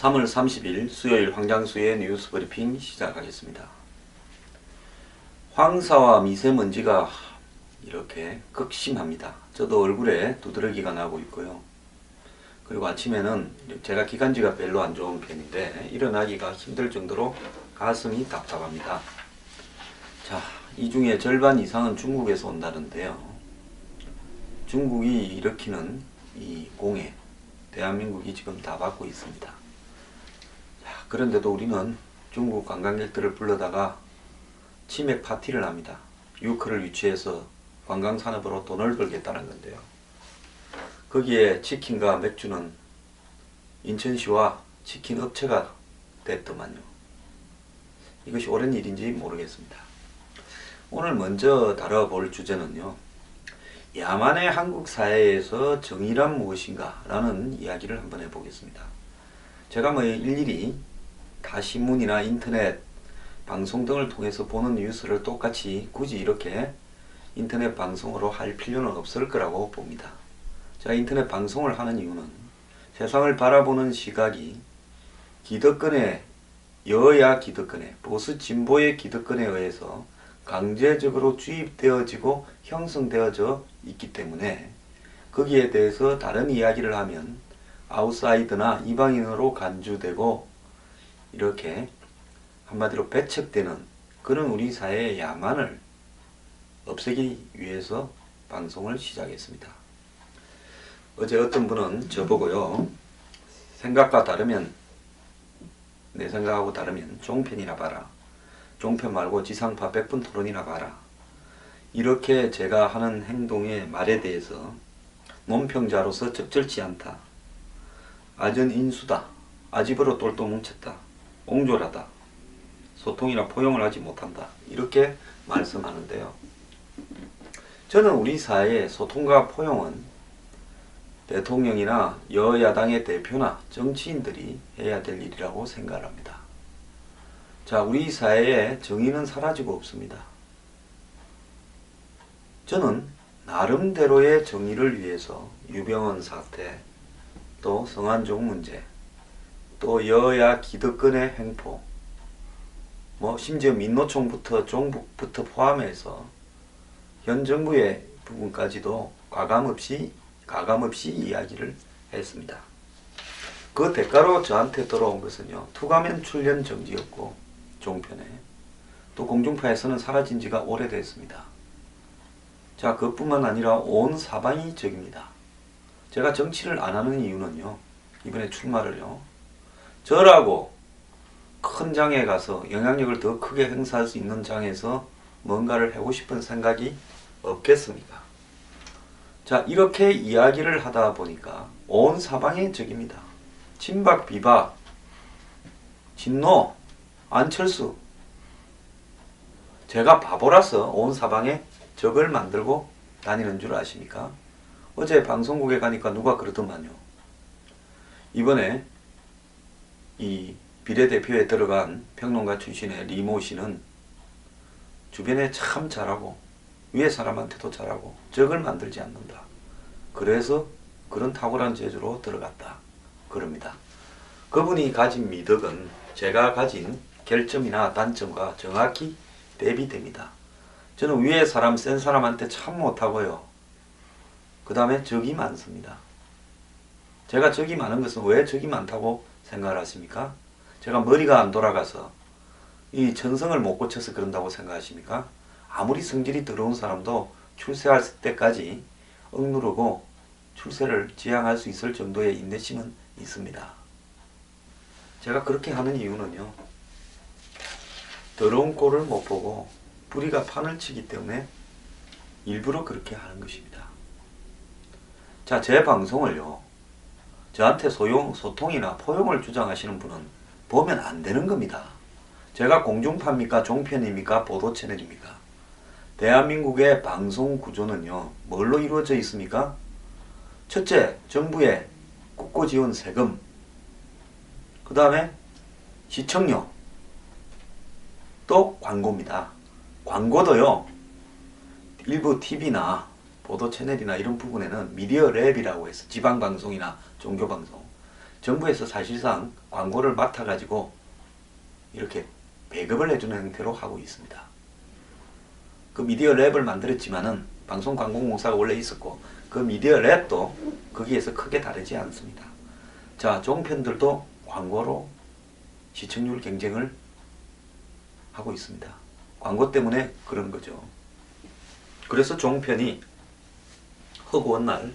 3월 30일 수요일 황장수의 뉴스 브리핑 시작하겠습니다. 황사와 미세먼지가 이렇게 극심합니다. 저도 얼굴에 두드러기가 나고 있고요. 그리고 아침에는 제가 기관지가 별로 안 좋은 편인데 일어나기가 힘들 정도로 가슴이 답답합니다. 자, 이 중에 절반 이상은 중국에서 온다는데요. 중국이 일으키는 이 공해, 대한민국이 지금 다 받고 있습니다. 자, 그런데도 우리는 중국 관광객들을 불러다가 치맥 파티를 합니다. 유크를 유치해서 관광산업으로 돈을 벌겠다는 건데요. 거기에 치킨과 맥주는 인천시와 치킨 업체가 됐더만요. 이것이 옳은 일인지 모르겠습니다. 오늘 먼저 다뤄볼 주제는요. 야만의 한국 사회에서 정의란 무엇인가 라는 이야기를 한번 해보겠습니다. 제가 일일이 다 신문이나 인터넷 방송 등을 통해서 보는 뉴스를 똑같이 굳이 이렇게 인터넷 방송으로 할 필요는 없을 거라고 봅니다. 제가 인터넷 방송을 하는 이유는 세상을 바라보는 시각이 기득권의 여야 기득권의 보수 진보의 기득권에 의해서 강제적으로 주입되어지고 형성되어져 있기 때문에 거기에 대해서 다른 이야기를 하면 아웃사이더나 이방인으로 간주되고 이렇게 한마디로 배척되는 그런 우리 사회의 야만을 없애기 위해서 방송을 시작했습니다. 어제 어떤 분은 저보고요. 생각과 다르면 내 생각하고 다르면 종편이나 봐라. 종편 말고 지상파 100분 토론이나 봐라. 이렇게 제가 하는 행동의 말에 대해서 논평자로서 적절치 않다. 아전인수다. 아집으로 똘똘 뭉쳤다. 옹졸하다. 소통이나 포용을 하지 못한다. 이렇게 말씀하는데요. 저는 우리 사회의 소통과 포용은 대통령이나 여야당의 대표나 정치인들이 해야 될 일이라고 생각합니다. 자, 우리 사회에 정의는 사라지고 없습니다. 저는 나름대로의 정의를 위해서 유병헌 사태, 또 성완종 문제, 또 여야 기득권의 횡포, 심지어 민노총부터 종북부터 포함해서 현 정부의 부분까지도 가감없이 이야기를 했습니다. 그 대가로 저한테 돌아온 것은요. 투가면 출연 정지였고 종편에 또 공중파에서는 사라진 지가 오래됐습니다. 자, 그것뿐만 아니라 온 사방이 적입니다. 제가 정치를 안 하는 이유는요. 이번에 출마를요. 저라고 큰 장에 가서 영향력을 더 크게 행사할 수 있는 장에서 뭔가를 하고 싶은 생각이 없겠습니까? 자, 이렇게 이야기를 하다 보니까 온 사방이 적입니다. 친박, 비박, 진노, 안철수. 제가 바보라서 온 사방에 적을 만들고 다니는 줄 아십니까? 어제 방송국에 가니까 누가 그러더만요. 이번에 이 비례대표에 들어간 평론가 출신의 리모 씨는 주변에 참 잘하고 위에 사람한테도 잘하고 적을 만들지 않는다. 그래서 그런 탁월한 재주로 들어갔다. 그럽니다. 그분이 가진 미덕은 제가 가진 결점이나 단점과 정확히 대비됩니다. 저는 위에 사람, 센 사람한테 참 못하고요. 그 다음에 적이 많습니다. 제가 적이 많은 것은 왜 적이 많다고 생각을 하십니까? 제가 머리가 안 돌아가서 이 천성을 못 고쳐서 그런다고 생각하십니까? 아무리 성질이 더러운 사람도 출세할 때까지 억누르고 출세를 지향할 수 있을 정도의 인내심은 있습니다. 제가 그렇게 하는 이유는요. 더러운 꼴을 못 보고 뿌리가 판을 치기 때문에 일부러 그렇게 하는 것입니다. 자, 제 방송을요. 저한테 소통이나 포용을 주장하시는 분은 보면 안 되는 겁니다. 제가 공중파입니까? 종편입니까? 보도 채널입니까? 대한민국의 방송 구조는요. 뭘로 이루어져 있습니까? 첫째, 정부의 국고 지원 세금. 그 다음에 시청료. 또 광고입니다. 광고도요. 일부 TV나 보도 채널이나 이런 부분에는 미디어 랩이라고 해서 지방방송이나 종교방송 정부에서 사실상 광고를 맡아가지고 이렇게 배급을 해주는 형태로 하고 있습니다. 그 미디어 랩을 만들었지만은 방송광고공사가 원래 있었고 그 미디어 랩도 거기에서 크게 다르지 않습니다. 자, 종편들도 광고로 시청률 경쟁을 하고 있습니다. 광고 때문에 그런 거죠. 그래서 종편이 허구한 날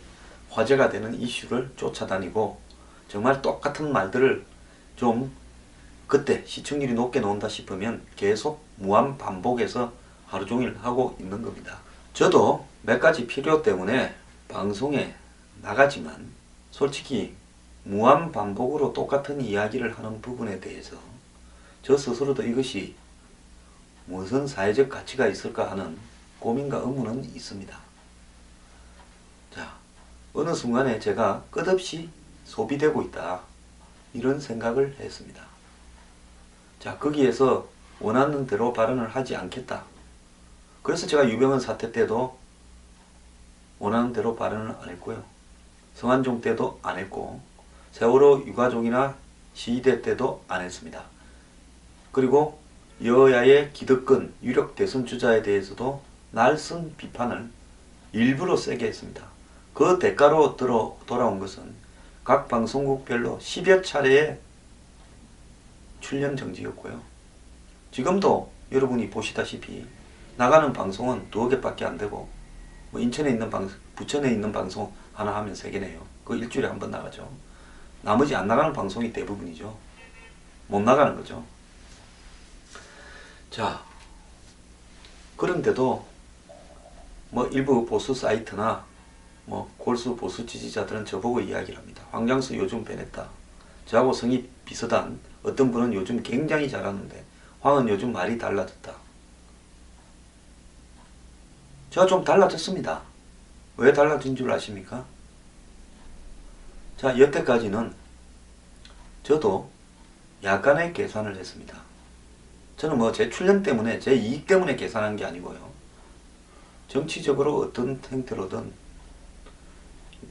화제가 되는 이슈를 쫓아다니고 정말 똑같은 말들을 좀 그때 시청률이 높게 나온다 싶으면 계속 무한 반복해서 하루 종일 하고 있는 겁니다. 저도 몇 가지 필요 때문에 방송에 나가지만 솔직히 무한 반복으로 똑같은 이야기를 하는 부분에 대해서 저 스스로도 이것이 무슨 사회적 가치가 있을까 하는 고민과 의문은 있습니다. 자, 어느 순간에 제가 끝없이 소비되고 있다 이런 생각을 했습니다. 자, 거기에서 원하는 대로 발언을 하지 않겠다. 그래서 제가 유병헌 사태 때도 원하는 대로 발언을 안 했고요. 성완종 때도 안 했고 세월호 유가족이나 시위대 때도 안 했습니다. 그리고 여야의 기득권 유력 대선 주자에 대해서도 날선 비판을 일부러 세게 했습니다. 그 대가로 돌아온 것은 각 방송국별로 10여 차례의 출연 정지였고요. 지금도 여러분이 보시다시피 나가는 방송은 2개밖에 안 되고 뭐 인천에 있는 방송, 부천에 있는 방송 하나 하면 3개네요. 그 일주일에 한 번 나가죠. 나머지 안 나가는 방송이 대부분이죠. 못 나가는 거죠. 자, 그런데도 뭐 일부 보수 사이트나 뭐 골수 보수 지지자들은 저보고 이야기를 합니다. 황장수 요즘 변했다. 저하고 성이 비슷한 어떤 분은 요즘 굉장히 잘하는데 황은 요즘 말이 달라졌다. 제가 좀 달라졌습니다. 왜 달라진 줄 아십니까? 자, 여태까지는 저도 약간의 계산을 했습니다. 저는 뭐 제 출연 때문에 제 이익 때문에 계산한 게 아니고요. 정치적으로 어떤 형태로든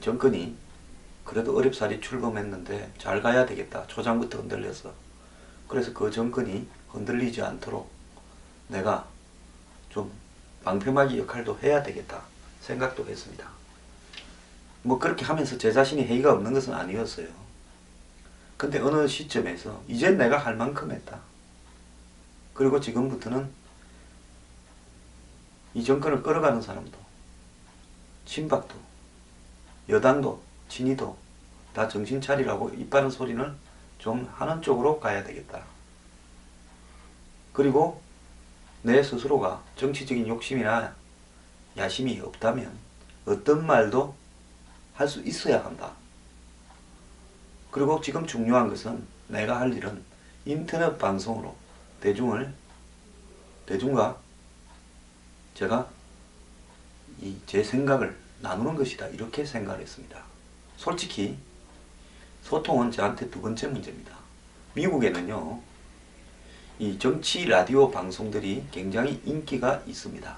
정권이 그래도 어렵사리 출범했는데 잘 가야 되겠다. 초장부터 흔들려서. 그래서 그 정권이 흔들리지 않도록 내가 좀 방패막이 역할도 해야 되겠다 생각도 했습니다. 뭐 그렇게 하면서 제 자신이 회의가 없는 것은 아니었어요. 근데 어느 시점에서 이젠 내가 할 만큼 했다. 그리고 지금부터는 이 정권을 끌어가는 사람도 친박도 여당도 친이도 다 정신 차리라고 입 바른 소리는 좀 하는 쪽으로 가야 되겠다. 그리고 내 스스로가 정치적인 욕심이나 야심이 없다면 어떤 말도 할 수 있어야 한다. 그리고 지금 중요한 것은 내가 할 일은 인터넷 방송으로 대중과 제가 제 생각을 나누는 것이다. 이렇게 생각을 했습니다. 솔직히 소통은 저한테 2번째 문제입니다. 미국에는요, 이 정치 라디오 방송들이 굉장히 인기가 있습니다.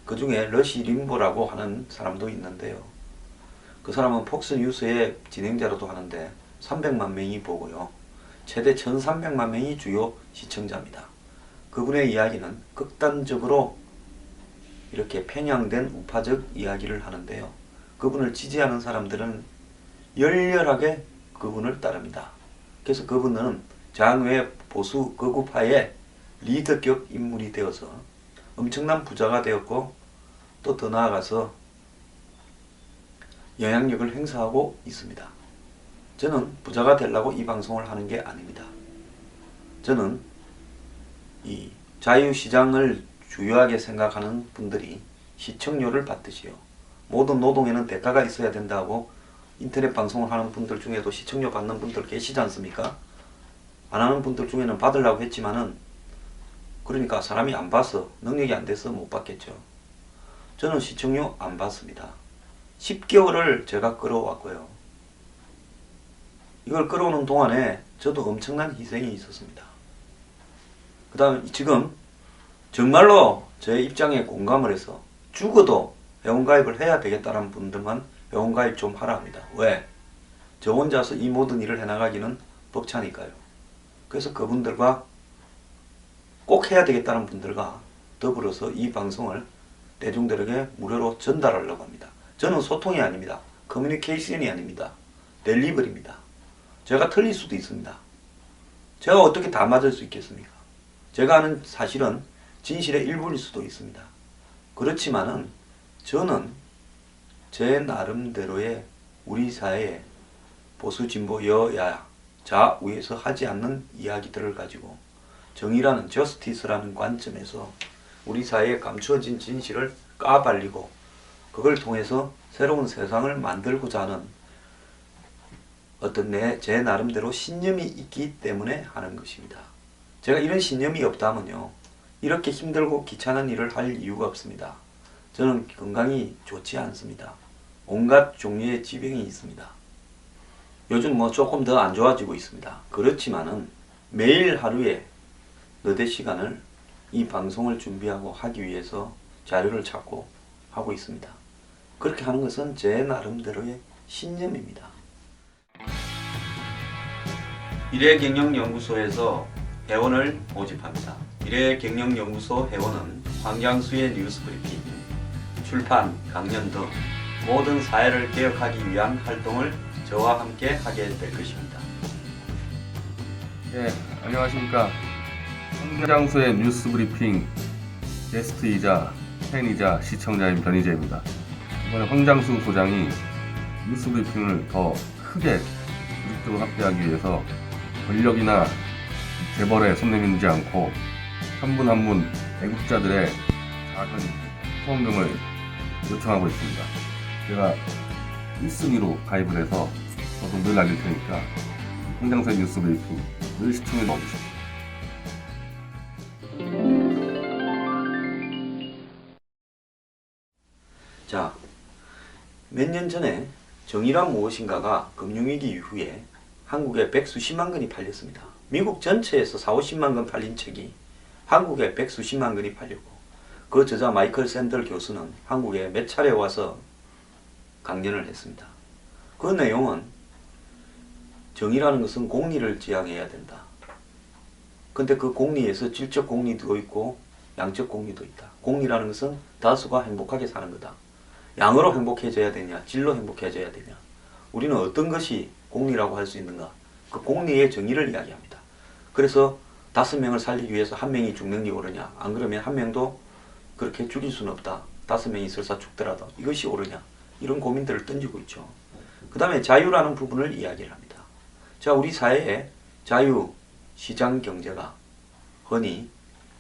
그 중에 러시 림보라고 하는 사람도 있는데요. 그 사람은 폭스뉴스의 진행자로도 하는데 300만 명이 보고요. 최대 1300만 명이 주요 시청자입니다. 그분의 이야기는 극단적으로 이렇게 편향된 우파적 이야기를 하는데요. 그분을 지지하는 사람들은 열렬하게 그분을 따릅니다. 그래서 그분은 장외 보수 극우파의 리더격 인물이 되어서 엄청난 부자가 되었고 또 더 나아가서 영향력을 행사하고 있습니다. 저는 부자가 되려고 이 방송을 하는 게 아닙니다. 저는 이 자유시장을 중요하게 생각하는 분들이 시청료를 받듯이요. 모든 노동에는 대가가 있어야 된다고 인터넷 방송을 하는 분들 중에도 시청료 받는 분들 계시지 않습니까? 안 하는 분들 중에는 받으려고 했지만은 그러니까 사람이 안 봐서 능력이 안 돼서 못 받겠죠. 저는 시청료 안 받습니다. 10개월을 제가 끌어왔고요. 이걸 끌어오는 동안에 저도 엄청난 희생이 있었습니다. 그 다음에 지금 정말로 제 입장에 공감을 해서 죽어도 회원가입을 해야 되겠다는 분들만 회원가입 좀 하라 합니다. 왜? 저 혼자서 이 모든 일을 해나가기는 벅차니까요. 그래서 그분들과 꼭 해야 되겠다는 분들과 더불어서 이 방송을 대중들에게 무료로 전달하려고 합니다. 저는 소통이 아닙니다. 커뮤니케이션이 아닙니다. 델리버리입니다. 제가 틀릴 수도 있습니다. 제가 어떻게 다 맞을 수 있겠습니까? 제가 아는 사실은 진실의 일부일 수도 있습니다. 그렇지만은 저는 제 나름대로의 우리 사회의 보수 진보 여야 좌우에서 하지 않는 이야기들을 가지고 정의라는 저스티스라는 관점에서 우리 사회에 감추어진 진실을 까발리고 그걸 통해서 새로운 세상을 만들고자 하는 어떤 제 나름대로 신념이 있기 때문에 하는 것입니다. 제가 이런 신념이 없다면요, 이렇게 힘들고 귀찮은 일을 할 이유가 없습니다. 저는 건강이 좋지 않습니다. 온갖 종류의 지병이 있습니다. 요즘 뭐 조금 더 안 좋아지고 있습니다. 그렇지만은 매일 하루에 너댓 시간을 이 방송을 준비하고 하기 위해서 자료를 찾고 하고 있습니다. 그렇게 하는 것은 제 나름대로의 신념입니다. 미래경영연구소에서 회원을 모집합니다. 미래경영연구소 회원은 황장수의 뉴스브리핑, 출판, 강연 등 모든 사회를 개혁하기 위한 활동을 저와 함께 하게 될 것입니다. 네, 안녕하십니까. 황장수의 뉴스브리핑 게스트이자 팬이자 시청자인 변희재입니다. 이번에 황장수 소장이 뉴스브리핑을 더 크게 조직적으로 확대하기 위해서 권력이나 재벌에 손 내밀지 않고 한 분 한 분 애국자들의 작은 후원금을 요청하고 있습니다. 제가 1순위로 가입을 해서 저도 늘 알릴 테니까 황장수의 뉴스브리핑 늘 시청해 넣어주십시오. 자, 몇 년 전에 정의란 무엇인가가 금융위기 이후에 한국에 백수십만 권이 팔렸습니다. 미국 전체에서 40~50만 권 팔린 책이 한국에 백수십만 권이 팔렸고, 그 저자 마이클 샌들 교수는 한국에 몇 차례 와서 강연을 했습니다. 그 내용은 정의라는 것은 공리를 지향해야 된다. 근데 그 공리에서 질적 공리도 있고 양적 공리도 있다. 공리라는 것은 다수가 행복하게 사는 거다. 양으로 행복해져야 되냐, 질로 행복해져야 되냐. 우리는 어떤 것이 공리라고 할 수 있는가? 그 공리의 정의를 이야기합니다. 그래서 5명을 살리기 위해서 1명이 죽는 게 옳으냐? 안 그러면 1명도 그렇게 죽일 수는 없다. 5명이 설사 죽더라도 이것이 옳으냐? 이런 고민들을 던지고 있죠. 그 다음에 자유라는 부분을 이야기를 합니다. 자, 우리 사회에 자유, 시장 경제가 흔히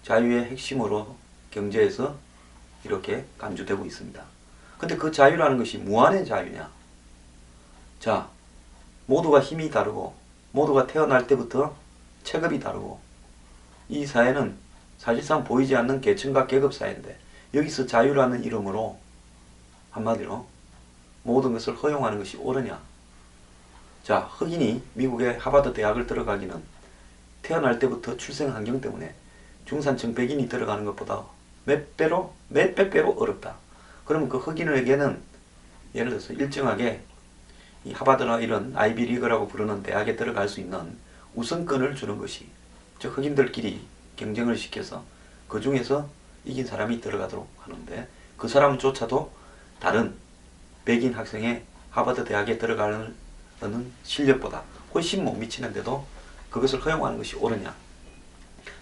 자유의 핵심으로 경제에서 이렇게 간주되고 있습니다. 근데 그 자유라는 것이 무한의 자유냐? 자, 모두가 힘이 다르고 모두가 태어날 때부터 체급이 다르고 이 사회는 사실상 보이지 않는 계층과 계급 사회인데 여기서 자유라는 이름으로 한마디로 모든 것을 허용하는 것이 옳으냐? 자, 흑인이 미국의 하버드 대학을 들어가기는 태어날 때부터 출생 환경 때문에 중산층 백인이 들어가는 것보다 몇백 배로 어렵다. 그러면 그 흑인에게는 예를 들어서 일정하게 이 하버드나 이런 아이비리그라고 부르는 대학에 들어갈 수 있는 우선권을 주는 것이, 즉 흑인들끼리 경쟁을 시켜서 그 중에서 이긴 사람이 들어가도록 하는데, 그 사람조차도 다른 백인 학생의 하버드 대학에 들어가는 실력보다 훨씬 못 미치는데도 그것을 허용하는 것이 옳으냐?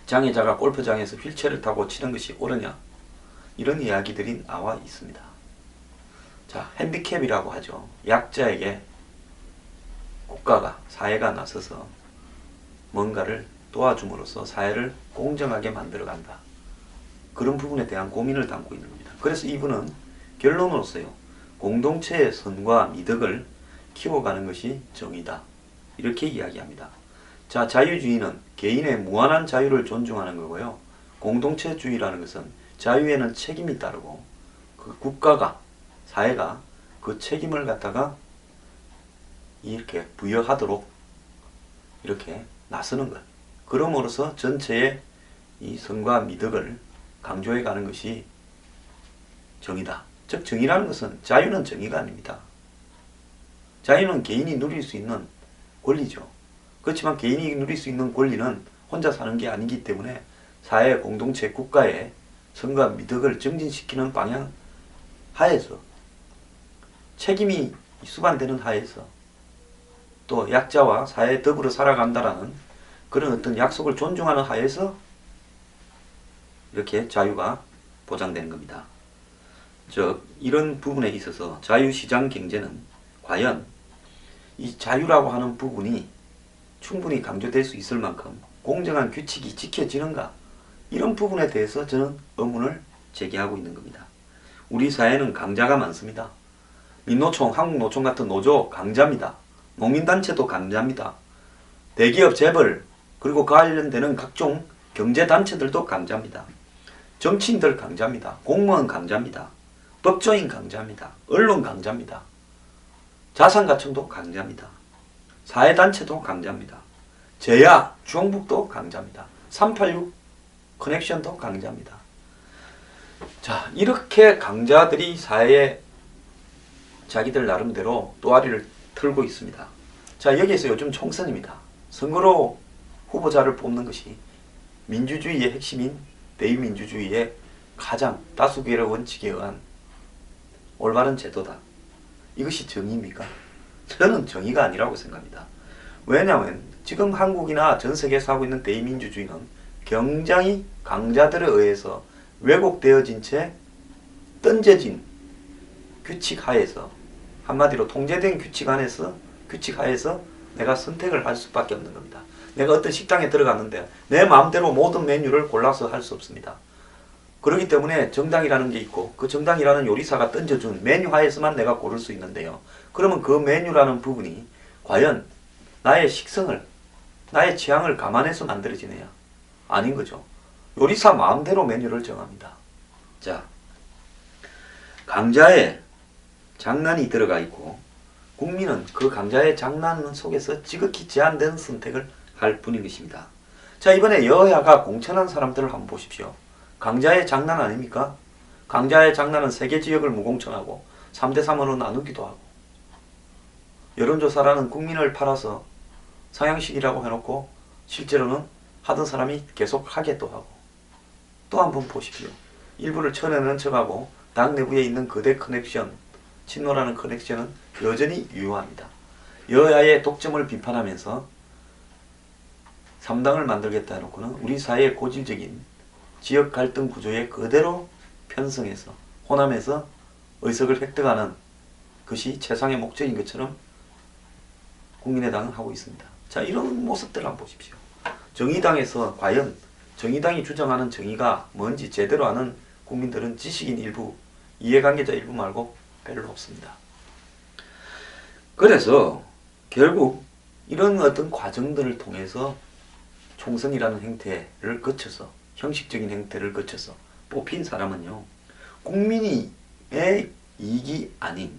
장애자가 골프장에서 휠체어를 타고 치는 것이 옳으냐? 이런 이야기들이 나와 있습니다. 자, 핸디캡이라고 하죠. 약자에게 국가가, 사회가 나서서 뭔가를 도와줌으로써 사회를 공정하게 만들어간다. 그런 부분에 대한 고민을 담고 있는 겁니다. 그래서 이분은 결론으로서요, 공동체의 선과 미덕을 키워가는 것이 정의다. 이렇게 이야기합니다. 자, 자유주의는 개인의 무한한 자유를 존중하는 거고요. 공동체주의라는 것은 자유에는 책임이 따르고 그 국가가, 사회가 그 책임을 갖다가 이렇게 부여하도록 이렇게 나서는 것. 그럼으로써 전체의 이 선과 미덕을 강조해 가는 것이 정의다. 즉 정의라는 것은 자유는 정의가 아닙니다. 자유는 개인이 누릴 수 있는 권리죠. 그렇지만 개인이 누릴 수 있는 권리는 혼자 사는 게 아니기 때문에 사회, 공동체, 국가의 선과 미덕을 증진시키는 방향 하에서, 책임이 수반되는 하에서, 또 약자와 사회 더불어 살아간다라는 그런 어떤 약속을 존중하는 하에서 이렇게 자유가 보장되는 겁니다. 즉 이런 부분에 있어서 자유시장 경제는 과연 이 자유라고 하는 부분이 충분히 강조될 수 있을 만큼 공정한 규칙이 지켜지는가, 이런 부분에 대해서 저는 의문을 제기하고 있는 겁니다. 우리 사회는 강자가 많습니다. 민노총, 한국노총 같은 노조 강자입니다. 농민단체도 강자입니다. 대기업 재벌, 그리고 그 관련되는 각종 경제단체들도 강자입니다. 정치인들 강자입니다. 공무원 강자입니다. 법조인 강자입니다. 언론 강자입니다. 자산가청도 강자입니다. 사회단체도 강자입니다. 제야, 주홍북도 강자입니다. 386 커넥션도 강자입니다. 자, 이렇게 강자들이 사회에 자기들 나름대로 또아리를 틀고 있습니다. 자, 여기에서 요즘 총선입니다. 선거로 후보자를 뽑는 것이 민주주의의 핵심인 대의민주주의의 가장 다수결의 원칙에 의한 올바른 제도다. 이것이 정의입니까? 저는 정의가 아니라고 생각합니다. 왜냐하면 지금 한국이나 전 세계에서 하고 있는 대의민주주의는 굉장히 강자들에 의해서 왜곡되어진 채 던져진 규칙 하에서, 한마디로 통제된 규칙 하에서 내가 선택을 할 수밖에 없는 겁니다. 내가 어떤 식당에 들어갔는데 내 마음대로 모든 메뉴를 골라서 할 수 없습니다. 그렇기 때문에 정당이라는 게 있고, 그 정당이라는 요리사가 던져준 메뉴 하에서만 내가 고를 수 있는데요. 그러면 그 메뉴라는 부분이 과연 나의 식성을, 나의 취향을 감안해서 만들어지느냐? 아닌 거죠. 요리사 마음대로 메뉴를 정합니다. 자, 강자의 장난이 들어가 있고 국민은 그 강자의 장난 속에서 지극히 제한된 선택을 할 뿐인 것입니다. 자, 이번에 여야가 공천한 사람들을 한번 보십시오. 강자의 장난 아닙니까? 강자의 장난은 세개 지역을 무공천하고 3대3으로 나누기도 하고, 여론조사라는 국민을 팔아서 상향식이라고 해놓고 실제로는 하던 사람이 계속 하겠도 하고, 또 한번 보십시오. 일부를 쳐내는 척하고 당 내부에 있는 거대 커넥션, 친노라는 커넥션은 여전히 유효합니다. 여야의 독점을 비판하면서 3당을 만들겠다 해놓고는 우리 사회의 고질적인 지역 갈등 구조에 그대로 편성해서 호남에서 의석을 획득하는 것이 최상의 목적인 것처럼 국민의당은 하고 있습니다. 자, 이런 모습들 한번 보십시오. 정의당에서 과연 정의당이 주장하는 정의가 뭔지 제대로 아는 국민들은 지식인 일부, 이해관계자 일부 말고 별로 없습니다. 그래서 결국 이런 어떤 과정들을 통해서 총선이라는 행태를 거쳐서, 형식적인 행태를 거쳐서 뽑힌 사람은요, 국민의 이익이 아닌,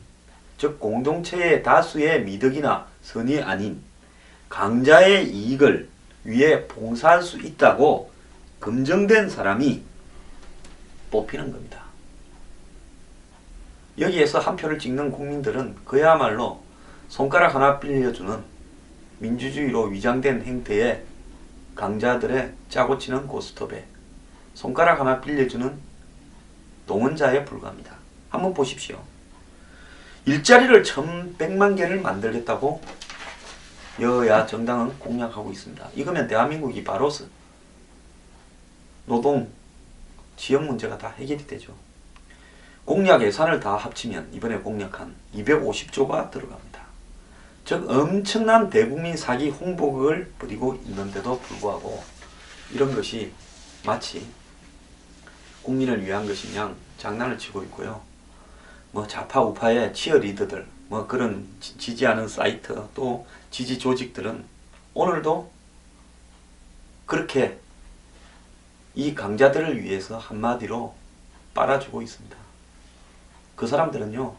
즉 공동체의 다수의 미덕이나 선이 아닌 강자의 이익을 위해 봉사할 수 있다고 검증된 사람이 뽑히는 겁니다. 여기에서 한 표를 찍는 국민들은 그야말로 손가락 하나 빌려주는 민주주의로 위장된 행태에 강자들의 짜고 치는 고스톱에 손가락 하나 빌려주는 동원자에 불과합니다. 한번 보십시오. 일자리를 1100만 개를 만들겠다고 여야 정당은 공약하고 있습니다. 이거면 대한민국이 바로 노동, 지역 문제가 다 해결이 되죠. 공약 예산을 다 합치면 이번에 공약한 250조가 들어갑니다. 즉 엄청난 대국민 사기 홍보극을 벌이고 있는데도 불구하고 이런 것이 마치 국민을 위한 것인 양 장난을 치고 있고요. 뭐 좌파 우파의 치어리더들, 뭐 그런 지지하는 사이트, 또 지지 조직들은 오늘도 그렇게 이 강자들을 위해서 한마디로 빨아주고 있습니다. 그 사람들은요,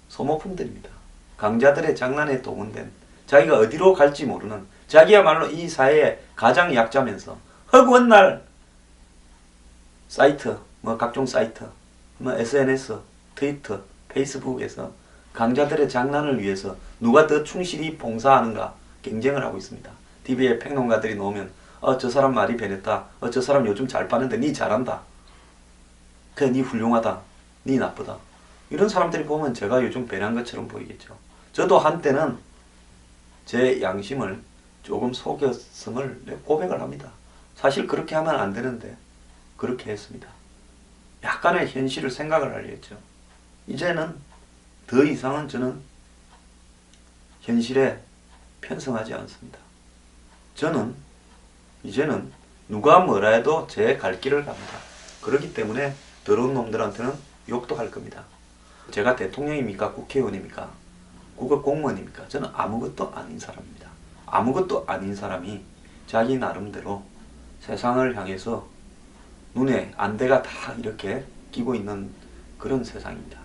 소모품들입니다. 강자들의 장난에 동원된, 자기가 어디로 갈지 모르는, 자기야말로 이 사회의 가장 약자면서 허구한 날 사이트, 뭐 각종 사이트, 뭐 SNS, 트위터, 페이스북에서 강자들의 장난을 위해서 누가 더 충실히 봉사하는가 경쟁을 하고 있습니다. TV에 평론가들이 나오면 저 사람 말이 변했다. 저 사람 요즘 잘 파는데 니 잘한다. 그래 니 훌륭하다. 니 나쁘다. 이런 사람들이 보면 제가 요즘 변한 것처럼 보이겠죠. 저도 한때는 제 양심을 조금 속였음을 고백을 합니다. 사실 그렇게 하면 안 되는데 그렇게 했습니다. 약간의 현실을 생각을 하려 했죠. 이제는 더 이상은 저는 현실에 편성하지 않습니다. 저는 이제는 누가 뭐라 해도 제 갈 길을 갑니다. 그렇기 때문에 더러운 놈들한테는 욕도 할 겁니다. 제가 대통령입니까? 국회의원입니까? 국가 공무원입니까? 저는 아무것도 아닌 사람입니다. 아무것도 아닌 사람이 자기 나름대로 세상을 향해서 눈에 안대가 다 이렇게 끼고 있는 그런 세상입니다.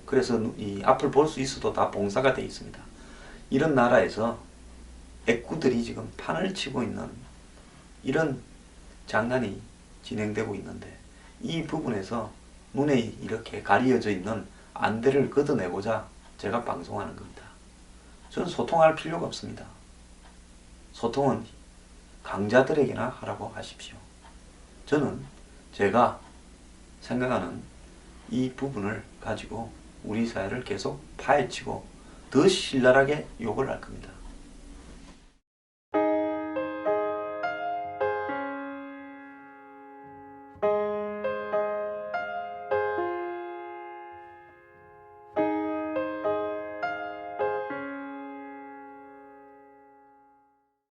그래서 이 앞을 볼 수 있어도 다 봉사가 되어 있습니다. 이런 나라에서 애꾸들이 지금 판을 치고 있는 이런 장난이 진행되고 있는데 이 부분에서 눈에 이렇게 가려져 있는 안대를 걷어내고자 제가 방송하는 겁니다. 저는 소통할 필요가 없습니다. 소통은 강자들에게나 하라고 하십시오. 저는 제가 생각하는 이 부분을 가지고 우리 사회를 계속 파헤치고 더 신랄하게 욕을 할 겁니다.